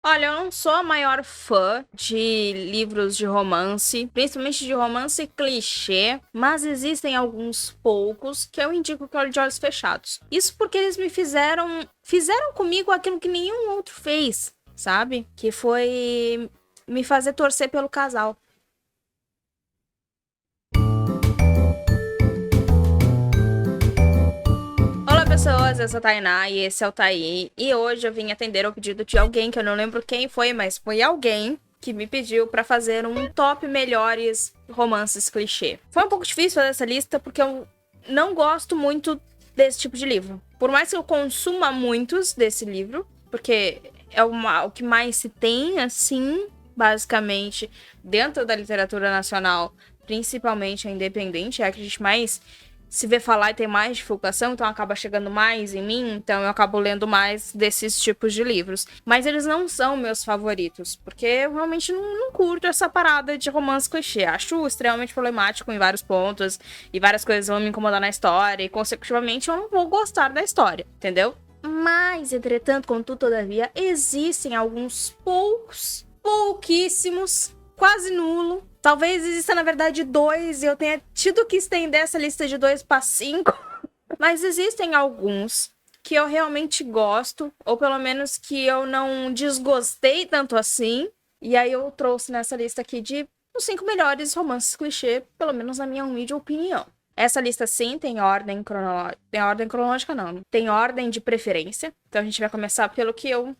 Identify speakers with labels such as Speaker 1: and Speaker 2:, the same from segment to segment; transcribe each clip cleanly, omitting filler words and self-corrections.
Speaker 1: Olha, eu não sou a maior fã de livros de romance, principalmente de romance clichê, mas existem alguns poucos que eu indico que eu olho de olhos fechados. Isso porque eles me fizeram comigo aquilo que nenhum outro fez, sabe? Que foi me fazer torcer pelo casal. Olá, pessoas, eu sou a Tainá e esse é o Taí. E hoje eu vim atender ao pedido de alguém que eu não lembro quem foi, mas foi alguém que me pediu pra fazer um top melhores romances clichê. Foi um pouco difícil fazer essa lista porque eu não gosto muito desse tipo de livro. Por mais que eu consuma muitos desse livro, porque é o que mais se tem, assim, basicamente, dentro da literatura nacional, principalmente a independente, é a que a gente mais se vê falar e tem mais divulgação, então acaba chegando mais em mim, então eu acabo lendo mais desses tipos de livros. Mas eles não são meus favoritos, porque eu realmente não curto essa parada de romance clichê. Acho extremamente problemático em vários pontos, e várias coisas vão me incomodar na história, e consecutivamente eu não vou gostar da história, entendeu? Mas, entretanto, contudo, todavia, existem alguns pouquíssimos, quase nulo. Talvez exista, na verdade, dois, e eu tenha tido que estender essa lista de dois para cinco. Mas existem alguns que eu realmente gosto, ou pelo menos que eu não desgostei tanto assim. E aí eu trouxe nessa lista aqui de os cinco melhores romances clichê, pelo menos na minha humilde opinião. Essa lista, sim, tem ordem cronológica. Tem ordem cronológica, não. Tem ordem de preferência. Então a gente vai começar pelo que eu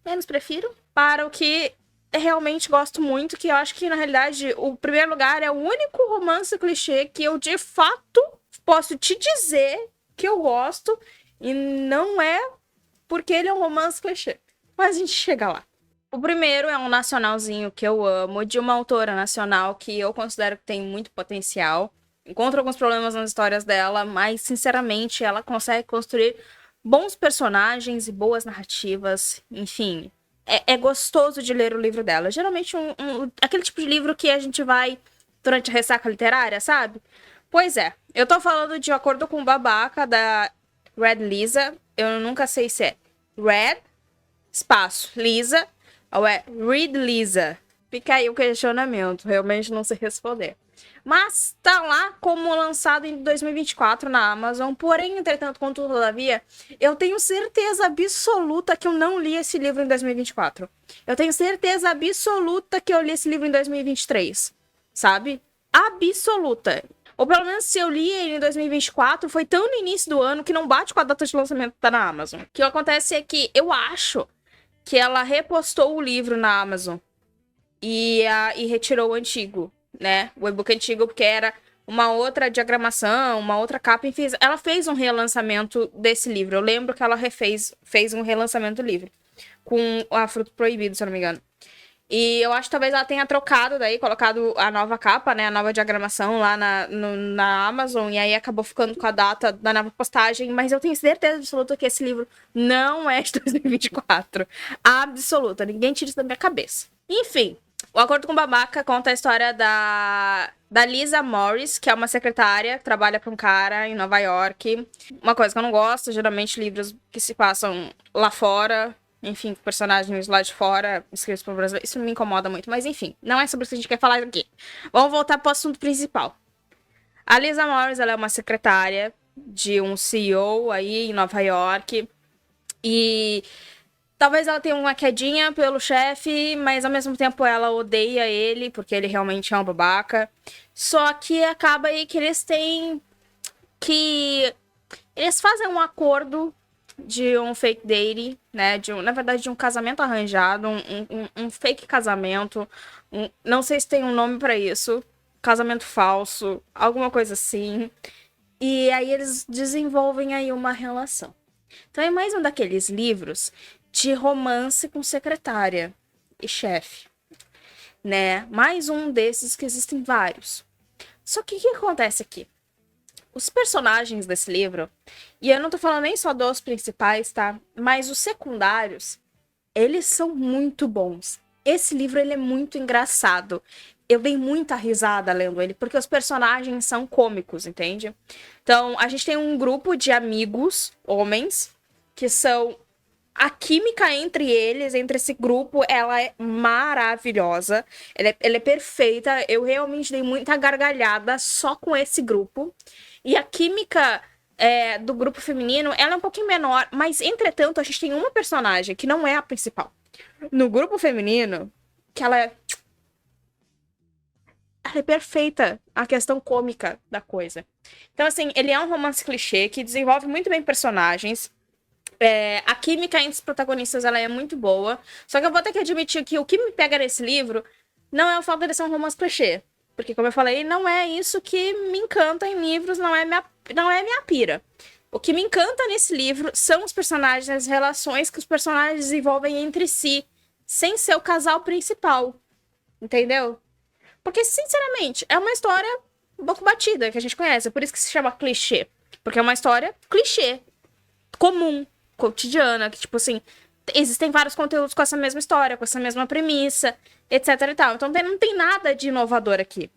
Speaker 1: menos prefiro, para o que realmente gosto muito, que eu acho que, na realidade, o primeiro lugar é o único romance clichê que eu, de fato, posso te dizer que eu gosto, e não é porque ele é um romance clichê. Mas a gente chega lá. O primeiro é um nacionalzinho que eu amo, de uma autora nacional que eu considero que tem muito potencial. Encontro alguns problemas nas histórias dela, mas, sinceramente, ela consegue construir bons personagens e boas narrativas. Enfim, é gostoso de ler o livro dela. Geralmente, aquele tipo de livro que a gente vai durante a ressaca literária, sabe? Pois é, eu tô falando de Acordo com o Babaca, da Red Lisa. Eu nunca sei se é Red, espaço, Lisa, ou é Read Lisa. Fica aí o questionamento, realmente não sei responder. Mas tá lá como lançado em 2024 na Amazon. Porém, entretanto, contudo, todavia, eu tenho certeza absoluta que eu não li esse livro em 2024. Eu tenho certeza absoluta que eu li esse livro em 2023. Sabe? Absoluta. Ou pelo menos se eu li ele em 2024, foi tão no início do ano que não bate com a data de lançamento que tá na Amazon. O que acontece é que eu acho que ela repostou o livro na Amazon e retirou o antigo, né? O e-book antigo, porque era uma outra diagramação, uma outra capa, enfim, ela fez um relançamento desse livro. Eu lembro que ela fez um relançamento do livro com a Fruto Proibido, se eu não me engano. E eu acho que talvez ela tenha trocado daí, colocado a nova capa, né? A nova diagramação lá na Amazon. E aí acabou ficando com a data da nova postagem. Mas eu tenho certeza absoluta que esse livro não é de 2024. Absoluta. Ninguém tira isso da minha cabeça. Enfim, O Acordo com o Babaca conta a história da Lisa Morris, que é uma secretária que trabalha para um cara em Nova York. Uma coisa que eu não gosto, geralmente livros que se passam lá fora, enfim, personagens lá de fora, escritos por brasileiros, isso me incomoda muito. Mas enfim, não é sobre isso que a gente quer falar aqui. Vamos voltar para o assunto principal. A Lisa Morris, ela é uma secretária de um CEO aí em Nova York. E talvez ela tenha uma quedinha pelo chefe, mas ao mesmo tempo ela odeia ele, porque ele realmente é um babaca. Só que acaba aí que eles têm que... Eles fazem um acordo de um fake date, né? Na verdade, de um casamento arranjado, um fake casamento. Não sei se tem um nome pra isso. Casamento falso, alguma coisa assim. E aí eles desenvolvem aí uma relação. Então é mais um daqueles livros de romance com secretária e chefe, né? Mais um desses que existem vários. Só que o que acontece aqui? Os personagens desse livro, e eu não tô falando nem só dos principais, tá? Mas os secundários, eles são muito bons. Esse livro, ele é muito engraçado. Eu dei muita risada lendo ele, porque os personagens são cômicos, entende? Então, a gente tem um grupo de amigos, homens, que são A química entre eles, entre esse grupo, ela é maravilhosa. Ela é perfeita. Eu realmente dei muita gargalhada só com esse grupo. E a química do grupo feminino, ela é um pouquinho menor. Mas, entretanto, a gente tem uma personagem que não é a principal. No grupo feminino, que ela é perfeita. A questão cômica da coisa. Então, assim, ele é um romance clichê que desenvolve muito bem personagens. A química entre os protagonistas ela é muito boa. Só que eu vou ter que admitir que o que me pega nesse livro não é o fato de ser um romance clichê. Porque, como eu falei, não é isso que me encanta em livros, não é minha pira. O que me encanta nesse livro são os personagens, as relações que os personagens desenvolvem entre si, sem ser o casal principal. Entendeu? Porque, sinceramente, é uma história um pouco batida que a gente conhece. É por isso que se chama clichê. Porque é uma história clichê, comum, cotidiana, que, tipo assim, existem vários conteúdos com essa mesma história, com essa mesma premissa, etc e tal. Então não tem nada de inovador aqui.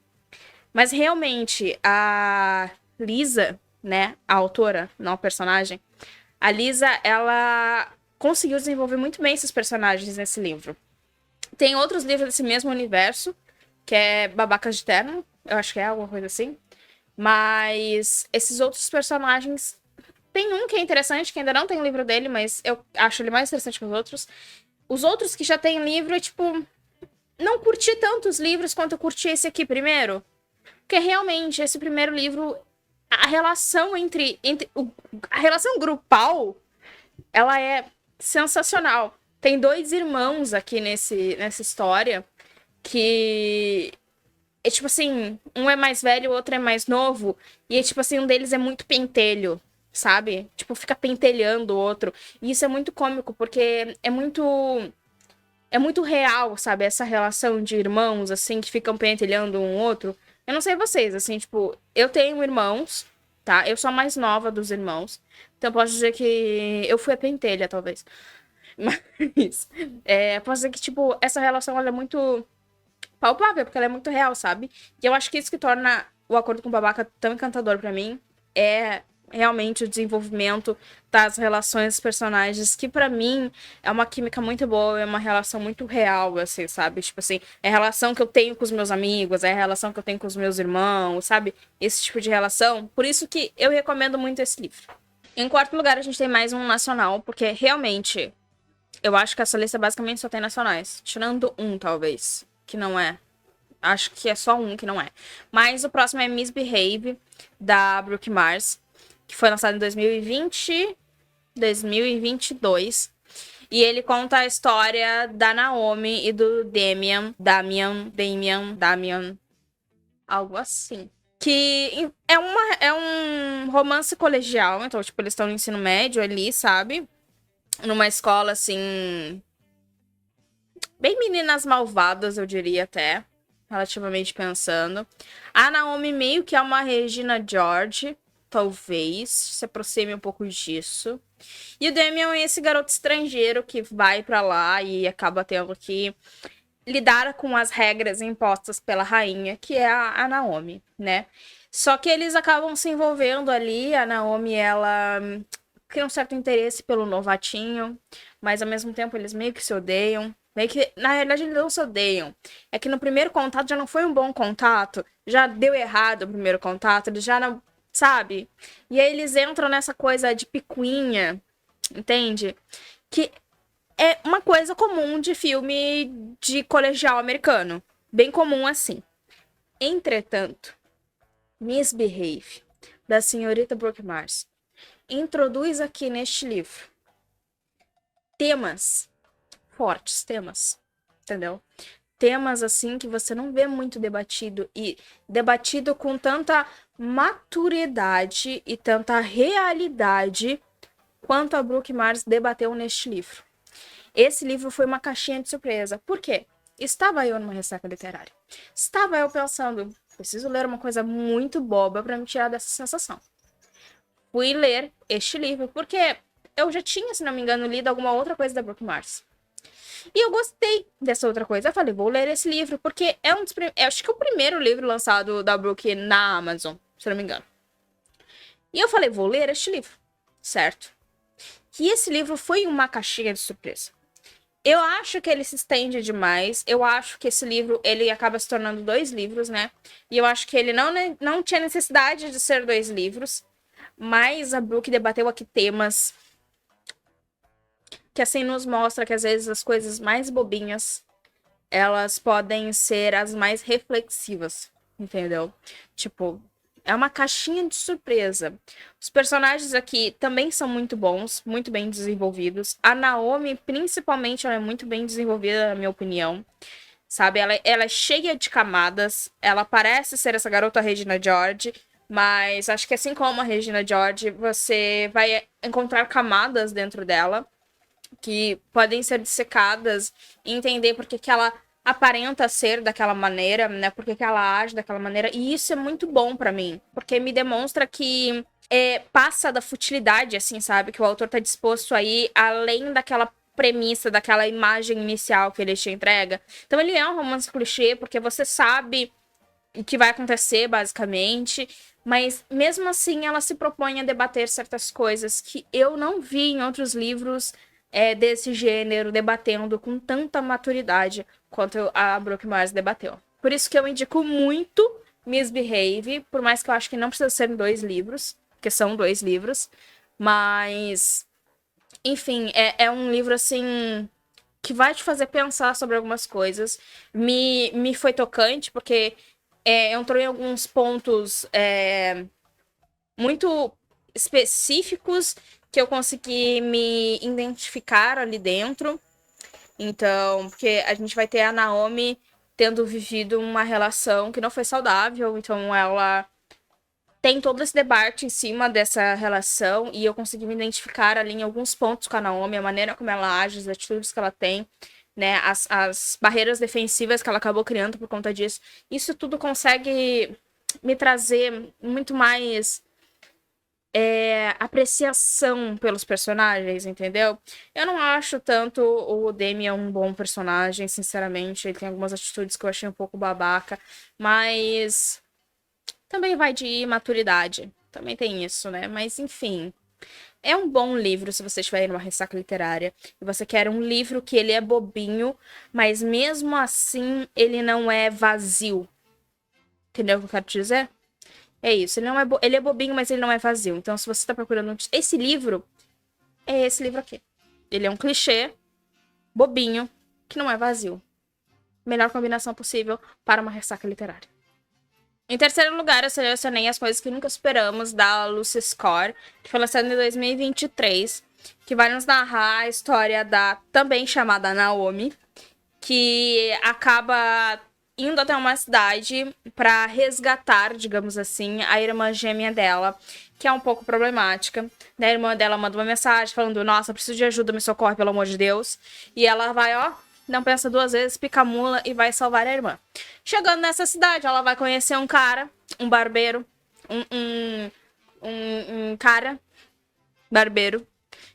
Speaker 1: Mas realmente, a Lisa, né, a autora, não a personagem, a Lisa, ela conseguiu desenvolver muito bem esses personagens nesse livro. Tem outros livros desse mesmo universo, que é Babacas de Terno, eu acho que é alguma coisa assim. Mas esses outros personagens. Tem um que é interessante, que ainda não tem o livro dele, mas eu acho ele mais interessante que os outros. Os outros que já tem livro, tipo, não curti tanto os livros quanto eu curti esse aqui primeiro. Porque realmente, esse primeiro livro, a relação a relação grupal, ela é sensacional. Tem dois irmãos aqui nessa história que é tipo assim, um é mais velho, o outro é mais novo, e é tipo assim, um deles é muito pentelho, sabe? Tipo, fica pentelhando o outro. E isso é muito cômico, porque é muito real, sabe? Essa relação de irmãos, assim, que ficam pentelhando um outro. Eu não sei vocês, assim, tipo, eu tenho irmãos, tá? Eu sou a mais nova dos irmãos. Então, posso dizer que eu fui a pentelha, talvez. Mas, posso dizer que, tipo, essa relação, ela é muito palpável, porque ela é muito real, sabe? E eu acho que isso que torna o Acordo com o Babaca tão encantador pra mim é realmente o desenvolvimento das relações dos personagens, que pra mim é uma química muito boa, é uma relação muito real, assim, sabe? Tipo assim, é a relação que eu tenho com os meus amigos, é a relação que eu tenho com os meus irmãos, sabe? Esse tipo de relação. Por isso que eu recomendo muito esse livro. Em quarto lugar, a gente tem mais um nacional, porque realmente eu acho que essa lista basicamente só tem nacionais, tirando um, talvez, que não é. Acho que é só um que não é. Mas o próximo é Misbehave, da Brooke Mars, que foi lançado em 2022. E ele conta a história da Naomi e do Damian, algo assim. Que é um romance colegial, então, tipo, eles estão no ensino médio ali, sabe? Numa escola, assim, bem meninas malvadas, eu diria até, relativamente pensando. A Naomi meio que é uma Regina George, talvez, se aproxime um pouco disso. E o Damian é esse garoto estrangeiro que vai pra lá e acaba tendo que lidar com as regras impostas pela rainha, que é a Naomi, né? Só que eles acabam se envolvendo ali, a Naomi, ela cria um certo interesse pelo novatinho, mas ao mesmo tempo eles meio que se odeiam. Meio que, na realidade, eles não se odeiam. É que no primeiro contato já não foi um bom contato, já deu errado o primeiro contato, eles já não, sabe? E aí eles entram nessa coisa de picuinha, entende? Que é uma coisa comum de filme de colegial americano. Bem comum assim. Entretanto, Misbehave, da senhorita Brooke Mars, introduz aqui neste livro temas fortes, entendeu? Temas assim que você não vê muito debatido e debatido com tanta maturidade e tanta realidade quanto a Brooke Mars debateu neste livro. Esse livro foi uma caixinha de surpresa. Por quê? Estava eu numa ressaca literária. Estava eu pensando, preciso ler uma coisa muito boba para me tirar dessa sensação. Fui ler este livro, porque eu já tinha, se não me engano, lido alguma outra coisa da Brooke Mars. E eu gostei dessa outra coisa. Eu falei, vou ler esse livro, porque é um dos acho que é o primeiro livro lançado da Brooke na Amazon, se não me engano. E eu falei, vou ler este livro, certo? que esse livro foi uma caixinha de surpresa. Eu acho que ele se estende demais. Eu acho que esse livro, ele acaba se tornando 2 livros, né? E eu acho que ele não tinha necessidade de ser 2 livros. Mas a Brooke debateu aqui temas que, assim, nos mostra que, às vezes, as coisas mais bobinhas, elas podem ser as mais reflexivas, entendeu? Tipo, é uma caixinha de surpresa. Os personagens aqui também são muito bons, muito bem desenvolvidos. A Naomi, principalmente, ela é muito bem desenvolvida, na minha opinião. Sabe, ela é cheia de camadas. Ela parece ser essa garota Regina George, mas acho que assim como a Regina George, você vai encontrar camadas dentro dela que podem ser dissecadas e entender por que ela aparenta ser daquela maneira, né? Por que ela age daquela maneira. E isso é muito bom pra mim, porque me demonstra que passa da futilidade, assim, sabe? Que o autor tá disposto a ir além daquela premissa, daquela imagem inicial que ele te entrega. Então ele é um romance clichê, porque você sabe o que vai acontecer, basicamente. Mas, mesmo assim, ela se propõe a debater certas coisas que eu não vi em outros livros desse gênero, debatendo com tanta maturidade quanto a Brooke Mars debateu. Por isso que eu indico muito Misbehave, por mais que eu acho que não precisa ser 2 livros, porque são 2 livros. Mas, enfim, é um livro, assim, que vai te fazer pensar sobre algumas coisas. Me foi tocante, porque entrou em alguns pontos muito específicos que eu consegui me identificar ali dentro. Então, porque a gente vai ter a Naomi tendo vivido uma relação que não foi saudável, então ela tem todo esse debate em cima dessa relação e eu consegui me identificar ali em alguns pontos com a Naomi, a maneira como ela age, as atitudes que ela tem, né, as barreiras defensivas que ela acabou criando por conta disso. Isso tudo consegue me trazer muito mais apreciação pelos personagens, entendeu? Eu não acho tanto o Damian um bom personagem, sinceramente. Ele tem algumas atitudes que eu achei um pouco babaca, mas também vai de maturidade. Também tem isso, né? Mas, enfim. É um bom livro se você estiver numa ressaca literária e você quer um livro que ele é bobinho, mas mesmo assim ele não é vazio. Entendeu o que eu quero te dizer? É isso, ele é bobinho, mas ele não é vazio. Então, se você tá procurando esse livro, é esse livro aqui. Ele é um clichê, bobinho, que não é vazio. Melhor combinação possível para uma ressaca literária. Em terceiro lugar, eu selecionei As Coisas que Nunca Esperamos, da Lucy Score, que foi lançada em 2023, que vai nos narrar a história da também chamada Naomi, que acaba indo até uma cidade para resgatar, digamos assim, a irmã gêmea dela, que é um pouco problemática. A irmã dela manda uma mensagem falando: nossa, preciso de ajuda, me socorre, pelo amor de Deus. E ela vai, não pensa 2 vezes, pica a mula e vai salvar a irmã. Chegando nessa cidade, ela vai conhecer um cara, um barbeiro, um cara barbeiro,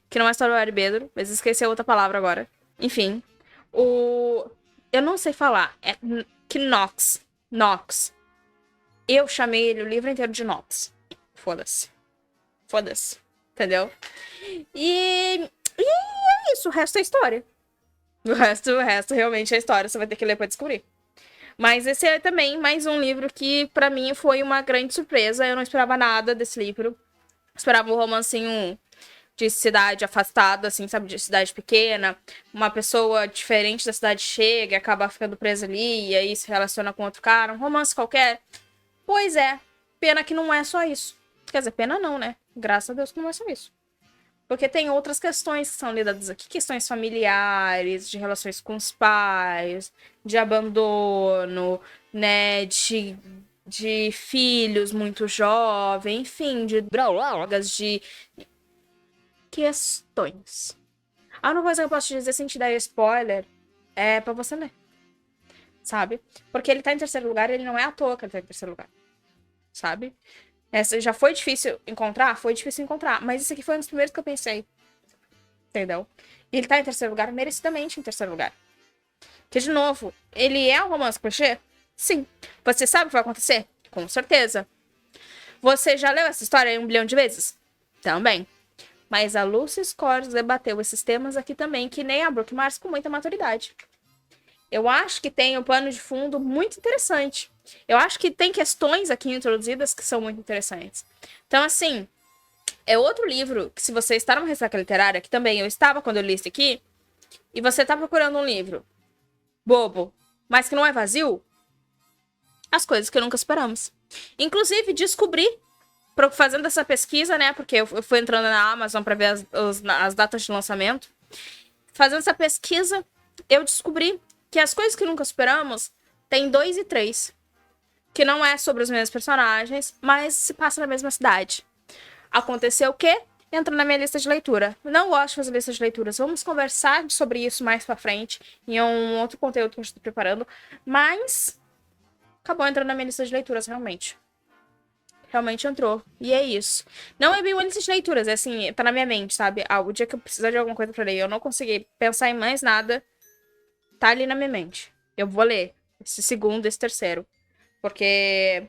Speaker 1: que não é só barbeiro, mas esqueci a outra palavra agora. Enfim, eu não sei falar, é Knox. Knox. Eu chamei ele o livro inteiro de Knox. Foda-se. Foda-se. Entendeu? E é isso, o resto é história. O resto realmente é história, você vai ter que ler pra descobrir. Mas esse é também mais um livro que, pra mim, foi uma grande surpresa. Eu não esperava nada desse livro. Esperava um romancinho de cidade afastada, assim, sabe? De cidade pequena. Uma pessoa diferente da cidade chega e acaba ficando presa ali. E aí se relaciona com outro cara. Um romance qualquer. Pois é. Pena que não é só isso. Quer dizer, pena não, né? Graças a Deus que não é só isso. Porque tem outras questões que são lidadas aqui. Questões familiares, de relações com os pais, de abandono, né? De filhos muito jovens, enfim, de drogas, de questões. A única coisa que eu posso te dizer sem te dar spoiler é pra você ler. Sabe? Porque ele tá em terceiro lugar e ele não é à toa que ele tá em terceiro lugar. Sabe? Essa já foi difícil encontrar? Foi difícil encontrar. Mas esse aqui foi um dos primeiros que eu pensei. Entendeu? E ele tá em terceiro lugar, merecidamente em terceiro lugar. Que, de novo, ele é um romance clichê? Sim. Você sabe o que vai acontecer? Com certeza. Você já leu essa história 1 bilhão de vezes? Também. Mas a Lucy Scores debateu esses temas aqui também, que nem a Brooke Mars, com muita maturidade. Eu acho que tem um pano de fundo muito interessante. Eu acho que tem questões aqui introduzidas que são muito interessantes. Então, assim, é outro livro que, se você está numa ressaca literária, que também eu estava quando eu li esse aqui, e você está procurando um livro bobo, mas que não é vazio, As Coisas que Nunca Esperamos. Inclusive, descobri, fazendo essa pesquisa, né, porque eu fui entrando na Amazon para ver as datas de lançamento. Fazendo essa pesquisa, eu descobri que As Coisas que Nunca Esperamos tem 2 e 3. Que não é sobre os mesmos personagens, mas se passa na mesma cidade. Aconteceu o quê? Entra na minha lista de leitura. Não gosto de fazer lista de leituras. Vamos conversar sobre isso mais pra frente, em um outro conteúdo que eu estou preparando. Mas acabou entrando na minha lista de leituras, realmente. Realmente entrou. E é isso. Não é bem uma lista de leituras, é assim, tá na minha mente, sabe? O dia que eu precisar de alguma coisa pra ler, eu não consegui pensar em mais nada, tá ali na minha mente. Eu vou ler esse segundo, esse terceiro. Porque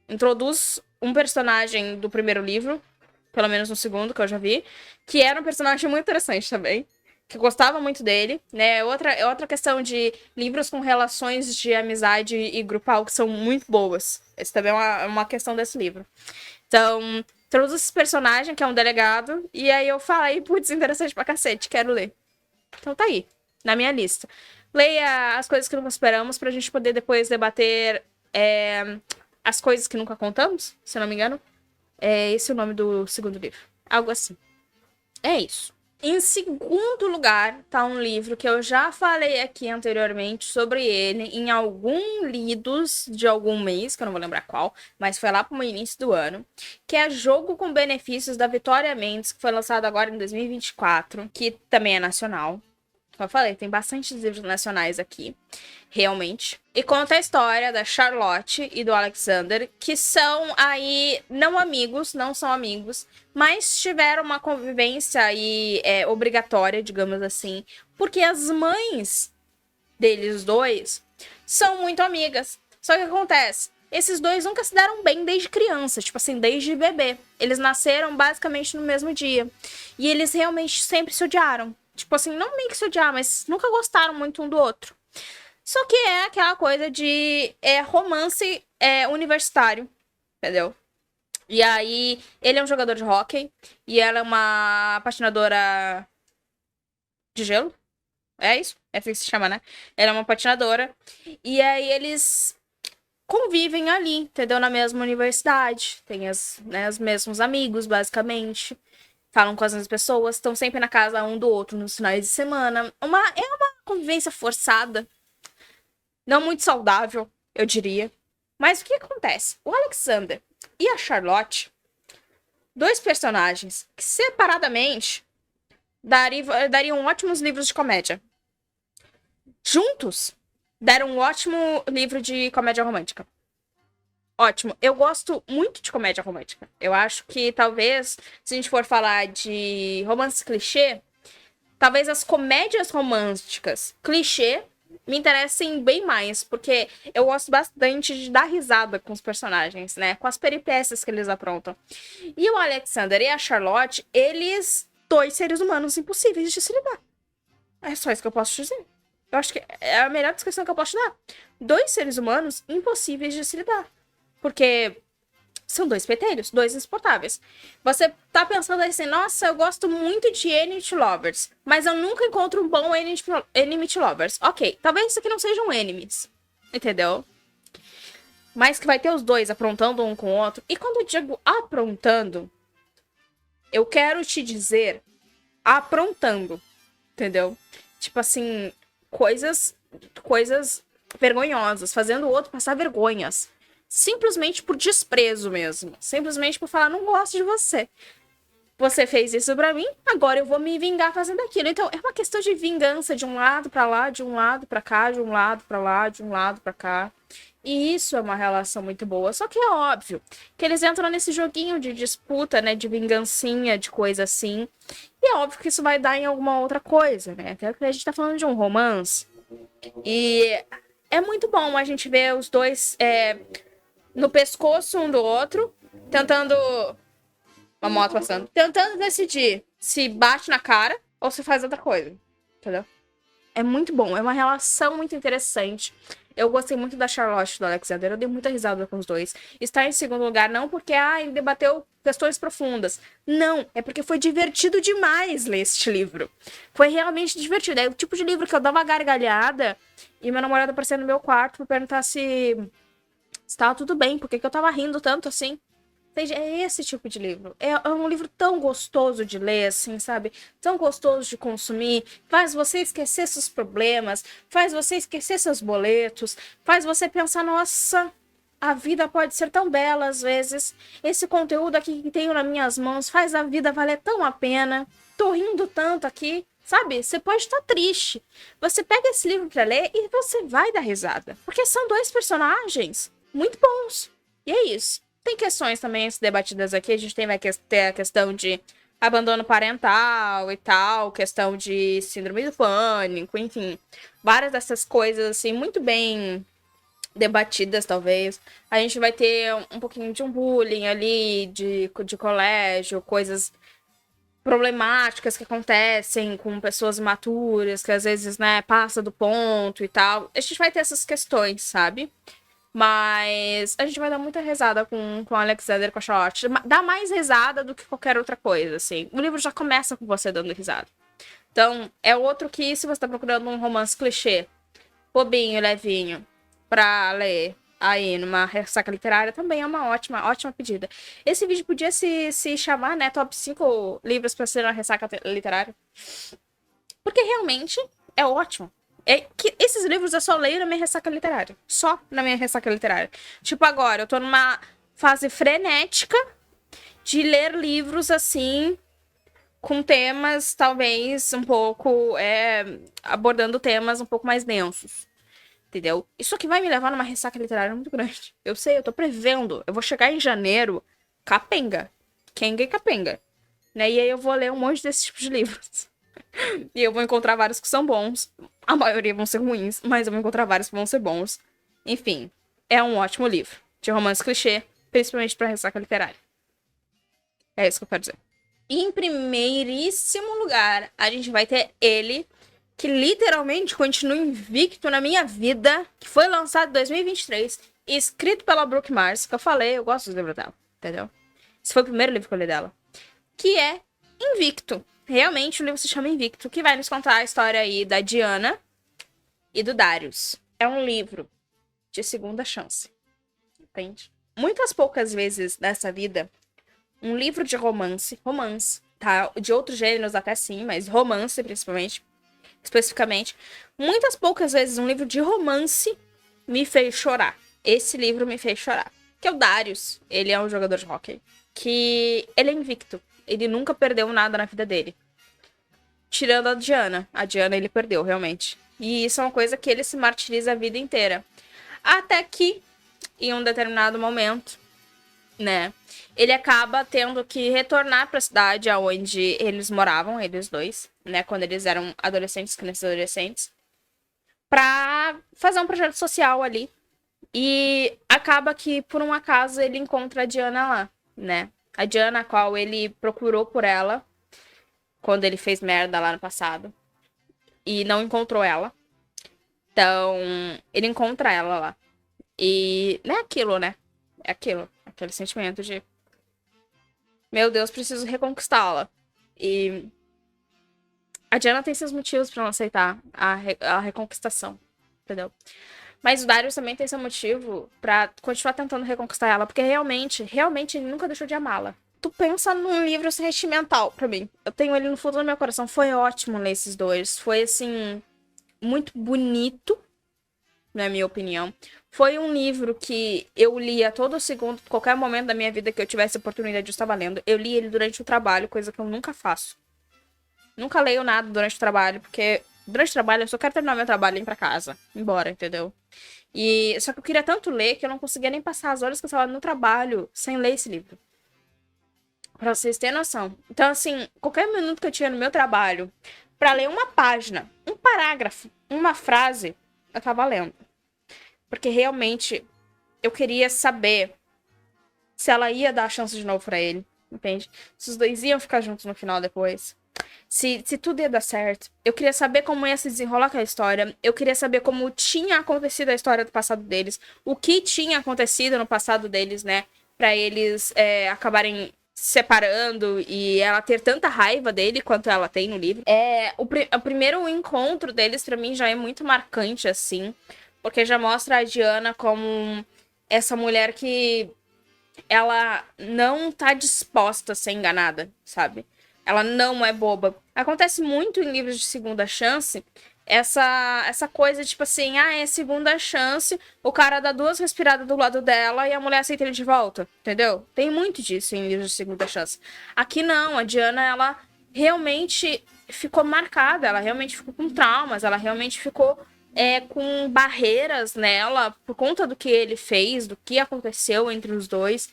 Speaker 1: introduz um personagem do primeiro livro, pelo menos no segundo, que eu já vi, que era um personagem muito interessante também, que eu gostava muito dele, né? Outra questão de livros com relações de amizade e grupal que são muito boas. Esse também é uma questão desse livro. Então, introduz esse personagem, que é um delegado, e aí eu falei, putz, interessante pra cacete, quero ler. Então tá aí, na minha lista. Leia As Coisas que Nunca Esperamos, pra gente poder depois debater As Coisas que Nunca Contamos, se eu não me engano. É esse o nome do segundo livro. Algo assim. É isso. Em segundo lugar, tá um livro que eu já falei aqui anteriormente sobre ele em algum lidos de algum mês, que eu não vou lembrar qual, mas foi lá pro início do ano, que é Jogo com Benefícios, da Vitória Mendes, que foi lançado agora em 2024, que também é nacional. Como eu falei, tem bastante livros nacionais aqui, realmente. E conta a história da Charlotte e do Alexander, que são aí não amigos, não são amigos, mas tiveram uma convivência aí obrigatória, digamos assim, porque as mães deles dois são muito amigas. Só que acontece, esses dois nunca se deram bem desde criança, tipo assim, desde bebê. Eles nasceram basicamente no mesmo dia. E eles realmente sempre se odiaram. Tipo assim, não meio que se odiar, mas nunca gostaram muito um do outro. Só que é aquela coisa de romance universitário, entendeu? E aí, ele é um jogador de hóquei e ela é uma patinadora de gelo. É isso? É assim que se chama, né? Ela é uma patinadora. E aí, eles convivem ali, entendeu? Na mesma universidade. Tem os mesmos amigos, basicamente. Falam com as mesmas pessoas, estão sempre na casa um do outro nos finais de semana. É uma convivência forçada. Não muito saudável, eu diria. Mas o que acontece? O Alexander e a Charlotte, dois personagens que separadamente dariam ótimos livros de comédia. Juntos, deram um ótimo livro de comédia romântica. Ótimo. Eu gosto muito de comédia romântica. Eu acho que talvez, se a gente for falar de romance clichê, talvez as comédias românticas clichê me interessem bem mais, porque eu gosto bastante de dar risada com os personagens, né? Com as peripécias que eles aprontam. E o Alexander e a Charlotte, eles, dois seres humanos impossíveis de se lidar. É só isso que eu posso dizer. Eu acho que é a melhor descrição que eu posso dar. Dois seres humanos impossíveis de se lidar. Porque são dois petelhos, dois insuportáveis. Você tá pensando assim, nossa, eu gosto muito de Enemy Lovers, mas eu nunca encontro um bom Enemy Lovers. Ok, talvez isso aqui não sejam enemies, entendeu? Mas que vai ter os dois aprontando um com o outro. E quando eu digo aprontando, eu quero te dizer aprontando, entendeu? Tipo assim, coisas vergonhosas, fazendo o outro passar vergonhas. Simplesmente por desprezo mesmo. Simplesmente por falar, não gosto de você. Você fez isso pra mim, agora eu vou me vingar fazendo aquilo. Então, é uma questão de vingança de um lado pra lá, de um lado pra cá, de um lado pra lá, de um lado pra cá. E isso é uma relação muito boa. Só que é óbvio que eles entram nesse joguinho de disputa, né? De vingancinha, de coisa assim. E é óbvio que isso vai dar em alguma outra coisa, né? Até porque a gente tá falando de um romance. E é muito bom a gente ver os dois no pescoço um do outro, tentando uma moto passando. Tentando decidir se bate na cara ou se faz outra coisa. Entendeu? É muito bom, é uma relação muito interessante. Eu gostei muito da Charlotte e do Alexander, eu dei muita risada com os dois. Está em segundo lugar não porque ele debateu questões profundas. Não, é porque foi divertido demais ler este livro. Foi realmente divertido. É o tipo de livro que eu dava uma gargalhada e meu namorado aparecia no meu quarto pra perguntar se estava tudo bem, por que eu tava rindo tanto assim. Entende? É esse tipo de livro. É um livro tão gostoso de ler, assim, sabe? Tão gostoso de consumir. Faz você esquecer seus problemas. Faz você esquecer seus boletos. Faz você pensar, nossa, a vida pode ser tão bela às vezes. Esse conteúdo aqui que tenho nas minhas mãos faz a vida valer tão a pena. Tô rindo tanto aqui. Sabe? Você pode estar triste. Você pega esse livro pra ler e você vai dar risada. Porque são dois personagens muito bons. E é isso. Tem questões também debatidas aqui. A gente vai ter a questão de abandono parental e tal, questão de síndrome do pânico, enfim. Várias dessas coisas, assim, muito bem debatidas, talvez. A gente vai ter um pouquinho de um bullying ali, de colégio, coisas problemáticas que acontecem com pessoas maturas, que às vezes, né, passa do ponto e tal. A gente vai ter essas questões, sabe? Mas a gente vai dar muita risada com o Alexander e com a Charlotte. Dá mais risada do que qualquer outra coisa, assim. O livro já começa com você dando risada. Então, é outro que, se você tá procurando um romance clichê, bobinho, levinho, pra ler aí numa ressaca literária, também é uma ótima pedida. Esse vídeo podia se chamar, né, Top 5 livros pra ser uma ressaca literária. Porque realmente é ótimo. É que esses livros eu só leio na minha ressaca literária. Só na minha ressaca literária. Tipo, agora, eu tô numa fase frenética de ler livros assim, com temas, talvez, um pouco. Abordando temas um pouco mais densos. Entendeu? Isso aqui vai me levar numa ressaca literária muito grande. Eu sei, eu tô prevendo. Eu vou chegar em janeiro, capenga. Kenga e capenga. Né? E aí eu vou ler um monte desses tipos de livros. E eu vou encontrar vários que são bons. A maioria vão ser ruins, mas eu vou encontrar vários que vão ser bons. Enfim, é um ótimo livro de romance clichê, principalmente pra ressaca literária. É isso que eu quero dizer. E em primeiríssimo lugar, a gente vai ter ele, que literalmente continua invicto na minha vida, que foi lançado em 2023, escrito pela Brooke Mars, que eu falei, eu gosto do livro dela, entendeu? Esse foi o primeiro livro que eu li dela. Que é Invicto. Realmente o livro se chama Invicto, que vai nos contar a história aí da Diana e do Darius. É um livro de segunda chance, entende? Muitas poucas vezes nessa vida, um livro de romance, tá? De outros gêneros até sim, mas romance principalmente, especificamente, muitas poucas vezes um livro de romance me fez chorar. Esse livro me fez chorar. Que é o Darius, ele é um jogador de hóquei, que ele é invicto. Ele nunca perdeu nada na vida dele. Tirando a Diana. A Diana ele perdeu, realmente. E isso é uma coisa que ele se martiriza a vida inteira. Até que, em um determinado momento, né, ele acaba tendo que retornar para a cidade onde eles moravam, eles dois, né, quando eles eram adolescentes, crianças e adolescentes, pra fazer um projeto social ali. E acaba que, por um acaso, ele encontra a Diana lá, né? A Diana, a qual ele procurou por ela quando ele fez merda lá no passado. E não encontrou ela. Então, ele encontra ela lá. E não é aquilo, né? É aquilo. Aquele sentimento de... Meu Deus, preciso reconquistá-la. E... a Diana tem seus motivos pra não aceitar a reconquistação. Entendeu? Mas o Darius também tem seu motivo pra continuar tentando reconquistar ela. Porque realmente ele nunca deixou de amá-la. Tu pensa num livro sentimental pra mim. Eu tenho ele no fundo do meu coração. Foi ótimo ler esses dois. Foi, assim, muito bonito, na minha opinião. Foi um livro que eu li a todo segundo, qualquer momento da minha vida que eu tivesse oportunidade, eu estava lendo. Eu li ele durante o trabalho, coisa que eu nunca faço. Nunca leio nada durante o trabalho, porque durante o trabalho eu só quero terminar meu trabalho e ir pra casa. Embora, entendeu? E só que eu queria tanto ler que eu não conseguia nem passar as horas que eu estava no trabalho sem ler esse livro. Pra vocês terem noção. Então, assim, qualquer minuto que eu tinha no meu trabalho pra ler uma página, um parágrafo, uma frase, eu tava lendo. Porque realmente eu queria saber se ela ia dar a chance de novo pra ele. entende? Se os dois iam ficar juntos no final depois. Se tudo ia dar certo. Eu queria saber como ia se desenrolar aquela história. Eu queria saber como tinha acontecido a história do passado deles. O que tinha acontecido no passado deles, né? Pra eles acabarem se separando e ela ter tanta raiva dele quanto ela tem no livro. O primeiro encontro deles, pra mim, já é muito marcante, assim. Porque já mostra a Diana como essa mulher que ela não tá disposta a ser enganada, sabe? Ela não é boba. Acontece muito em livros de segunda chance essa coisa, tipo assim, é segunda chance, o cara dá 2 respiradas do lado dela e a mulher aceita ele de volta, entendeu? Tem muito disso em livros de segunda chance. Aqui não, a Diana, ela realmente ficou marcada, ela realmente ficou com traumas, ela realmente ficou com barreiras nela por conta do que ele fez, do que aconteceu entre os dois.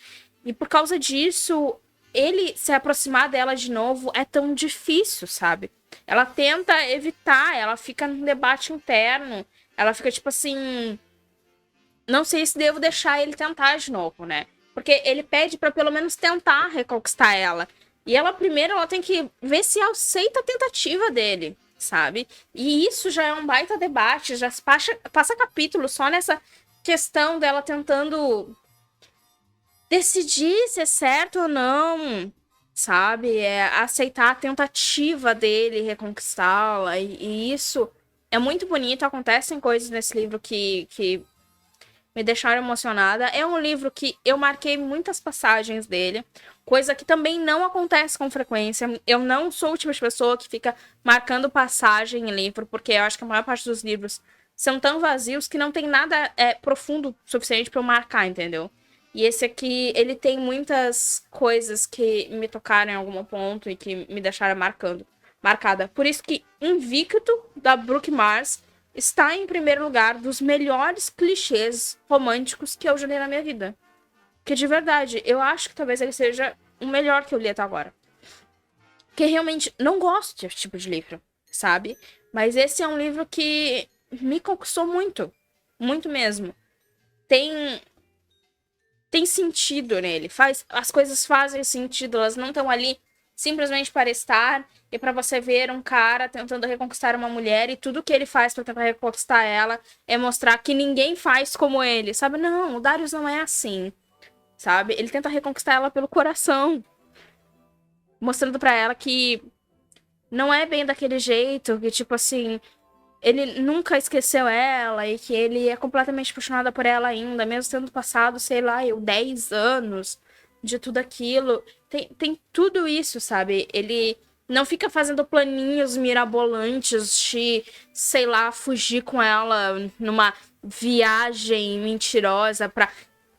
Speaker 1: E por causa disso, ele se aproximar dela de novo é tão difícil, sabe? Ela tenta evitar, ela fica num debate interno. Ela fica tipo assim, não sei se devo deixar ele tentar de novo, né? Porque ele pede pra pelo menos tentar reconquistar ela. E ela primeiro ela tem que ver se aceita a tentativa dele, sabe? E isso já é um baita debate, já passa capítulo só nessa questão dela tentando decidir se é certo ou não, sabe? Aceitar a tentativa dele reconquistá-la. E isso é muito bonito. Acontecem coisas nesse livro que me deixaram emocionada. É um livro que eu marquei muitas passagens dele, coisa que também não acontece com frequência. Eu não sou o tipo de pessoa que fica marcando passagem em livro, porque eu acho que a maior parte dos livros são tão vazios que não tem nada profundo o suficiente pra eu marcar, entendeu? E esse aqui, ele tem muitas coisas que me tocaram em algum ponto e que me deixaram marcada. Por isso que Invicto, da Brooke Mars, está em primeiro lugar dos melhores clichês românticos que eu já li na minha vida. Que de verdade, eu acho que talvez ele seja o melhor que eu li até agora. Porque realmente não gosto desse tipo de livro, sabe? Mas esse é um livro que me conquistou muito. Muito mesmo. Tem sentido nele. As coisas fazem sentido, elas não estão ali simplesmente para estar e para você ver um cara tentando reconquistar uma mulher e tudo que ele faz para tentar reconquistar ela é mostrar que ninguém faz como ele, sabe? Não, o Darius não é assim, sabe? Ele tenta reconquistar ela pelo coração, mostrando para ela que não é bem daquele jeito, que tipo assim, ele nunca esqueceu ela e que ele é completamente apaixonado por ela ainda, mesmo tendo passado, sei lá, 10 anos de tudo aquilo. Tem tudo isso, sabe? Ele não fica fazendo planinhos mirabolantes de, sei lá, fugir com ela numa viagem mentirosa pra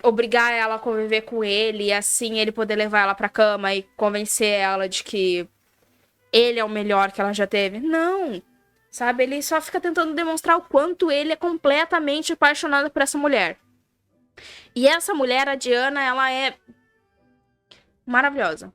Speaker 1: obrigar ela a conviver com ele e assim ele poder levar ela pra cama e convencer ela de que ele é o melhor que ela já teve. Não! Sabe? Ele só fica tentando demonstrar o quanto ele é completamente apaixonado por essa mulher. E essa mulher, a Diana, ela é maravilhosa.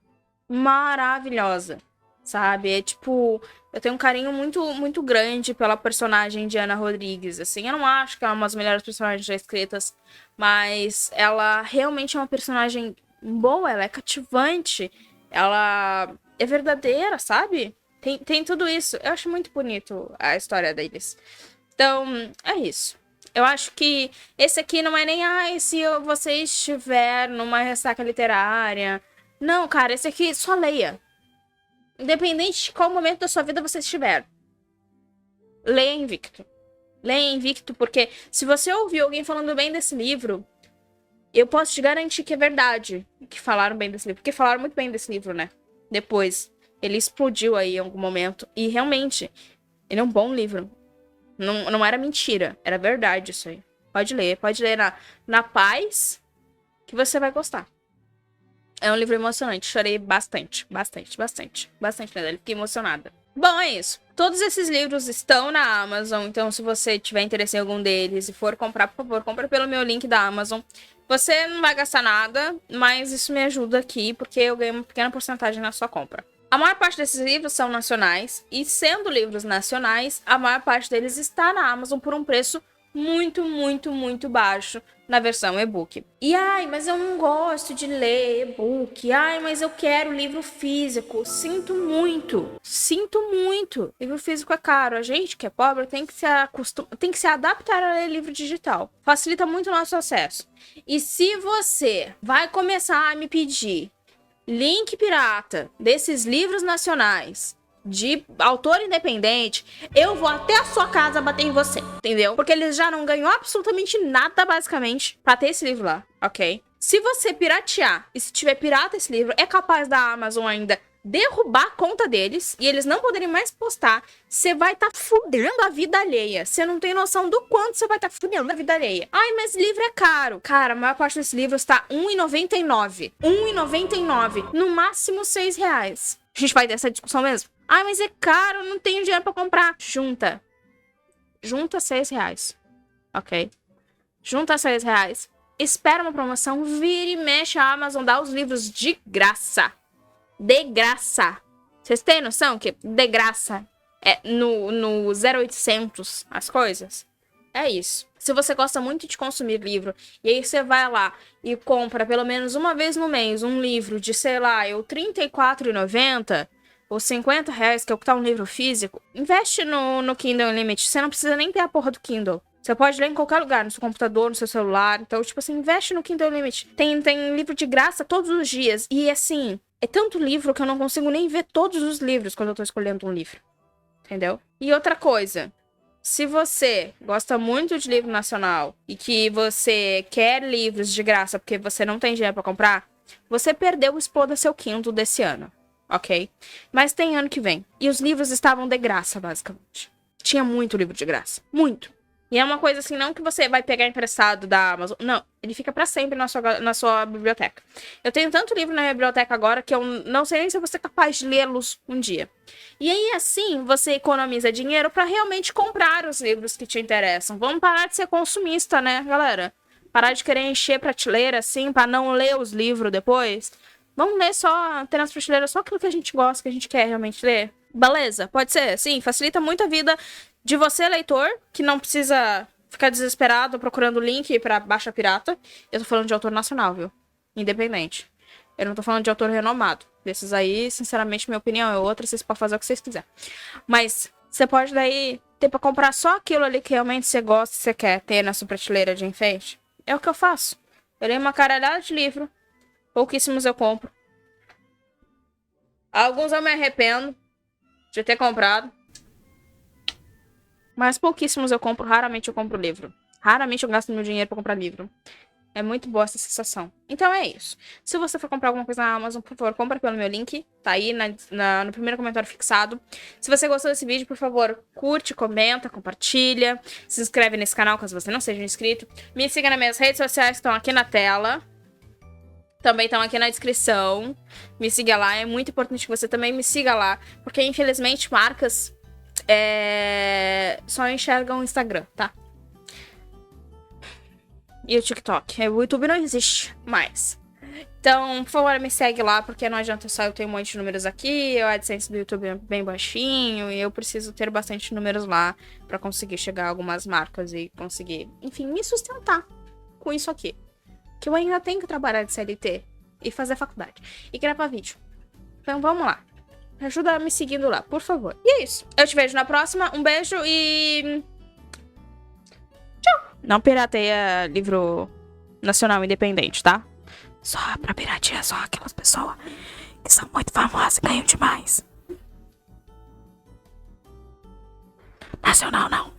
Speaker 1: Maravilhosa. Sabe? É tipo, eu tenho um carinho muito, muito grande pela personagem Diana Rodrigues. Assim, eu não acho que ela é uma das melhores personagens já escritas, mas ela realmente é uma personagem boa, ela é cativante, ela é verdadeira, sabe? Tem tudo isso. Eu acho muito bonito a história deles. Então, é isso. Eu acho que esse aqui não é nem, se você estiver numa ressaca literária. Não, cara, esse aqui só leia. Independente de qual momento da sua vida você estiver. Leia Invicto. Leia Invicto, porque se você ouvir alguém falando bem desse livro, eu posso te garantir que é verdade que falaram bem desse livro. Porque falaram muito bem desse livro, né? Depois. Ele explodiu aí em algum momento. E realmente, ele é um bom livro. Não era mentira. Era verdade isso aí. Pode ler na paz que você vai gostar. É um livro emocionante. Chorei bastante nele. Fiquei emocionada. Bom, é isso. Todos esses livros estão na Amazon. Então, se você tiver interesse em algum deles e for comprar, por favor, compra pelo meu link da Amazon. Você não vai gastar nada, mas isso me ajuda aqui, porque eu ganho uma pequena porcentagem na sua compra. A maior parte desses livros são nacionais, e sendo livros nacionais, a maior parte deles está na Amazon por um preço muito, muito, muito baixo na versão e-book. E ai, mas eu não gosto de ler e-book. Ai, mas eu quero livro físico. Sinto muito. Sinto muito. Livro físico é caro. A gente que é pobre tem que se adaptar a ler livro digital. Facilita muito o nosso acesso. E se você vai começar a me pedir link pirata desses livros nacionais de autor independente, eu vou até a sua casa bater em você, entendeu? Porque eles já não ganham absolutamente nada, basicamente, pra ter esse livro lá, ok? Se você piratear, e se tiver pirata esse livro, é capaz da Amazon ainda derrubar a conta deles, e eles não poderem mais postar, você vai estar fudendo a vida alheia. Você não tem noção do quanto você vai estar fudendo a vida alheia. Ai, mas livro é caro. Cara, a maior parte desses livros tá R$1,99. R$1,99. No máximo R$6. A gente vai ter essa discussão mesmo? Ai, mas é caro, não tenho dinheiro pra comprar. Junta R$6, ok? Junta R$6. Espera uma promoção, vira e mexe, a Amazon dá os livros de graça. De graça. Vocês têm noção que de graça é no 0800 as coisas? É isso. Se você gosta muito de consumir livro, e aí você vai lá e compra pelo menos uma vez no mês um livro de, sei lá, R$ 34,90 ou R$50, que é o que tá um livro físico, investe no Kindle Unlimited. Você não precisa nem ter a porra do Kindle. Você pode ler em qualquer lugar, no seu computador, no seu celular. Então, tipo assim, investe no Kindle Unlimited. Tem livro de graça todos os dias. E assim, é tanto livro que eu não consigo nem ver todos os livros quando eu tô escolhendo um livro. Entendeu? E outra coisa, se você gosta muito de livro nacional e que você quer livros de graça porque você não tem dinheiro pra comprar, você perdeu o Exploda Seu Kindle desse ano, ok? Mas tem ano que vem. E os livros estavam de graça, basicamente. Tinha muito livro de graça. Muito. E é uma coisa assim, não que você vai pegar emprestado da Amazon. Não, ele fica pra sempre na sua biblioteca. Eu tenho tanto livro na minha biblioteca agora que eu não sei nem se eu vou ser capaz de lê-los um dia. E aí, assim, você economiza dinheiro pra realmente comprar os livros que te interessam. Vamos parar de ser consumista, né, galera? Parar de querer encher prateleira, assim, pra não ler os livros depois. Vamos ler só, ter nas prateleiras só aquilo que a gente gosta, que a gente quer realmente ler. Beleza, pode ser, sim, facilita muito a vida de você, leitor, que não precisa ficar desesperado procurando link pra baixa pirata. Eu tô falando de autor nacional, viu? Independente. Eu não tô falando de autor renomado. Desses aí, sinceramente, minha opinião é outra. Vocês podem fazer o que vocês quiserem. Mas você pode daí ter pra comprar só aquilo ali que realmente você gosta e você quer ter na sua prateleira de enfeite. É o que eu faço. Eu leio uma caralhada de livro. Pouquíssimos eu compro. Alguns eu me arrependo de ter comprado. Mas pouquíssimos eu compro. Raramente eu compro livro. Raramente eu gasto meu dinheiro pra comprar livro. É muito boa essa sensação. Então é isso. Se você for comprar alguma coisa na Amazon, por favor, compra pelo meu link. Tá aí no primeiro comentário fixado. Se você gostou desse vídeo, por favor, curte, comenta, compartilha. Se inscreve nesse canal caso você não seja inscrito. Me siga nas minhas redes sociais que estão aqui na tela. Também estão aqui na descrição. Me siga lá. É muito importante que você também me siga lá. Porque, infelizmente, marcas só enxergam o Instagram, tá? E o TikTok. O YouTube não existe mais. Então, por favor, me segue lá, porque não adianta só eu ter um monte de números aqui, o AdSense do YouTube é bem baixinho, e eu preciso ter bastante números lá pra conseguir chegar a algumas marcas e conseguir, enfim, me sustentar com isso aqui. Que eu ainda tenho que trabalhar de CLT e fazer faculdade. E gravar vídeo. Então, vamos lá. Ajuda me seguindo lá, por favor. E é isso. Eu te vejo na próxima. Um beijo e... tchau. Não pirateia livro nacional independente, tá? Só pra piratear só aquelas pessoas que são muito famosas e ganham demais. Nacional não.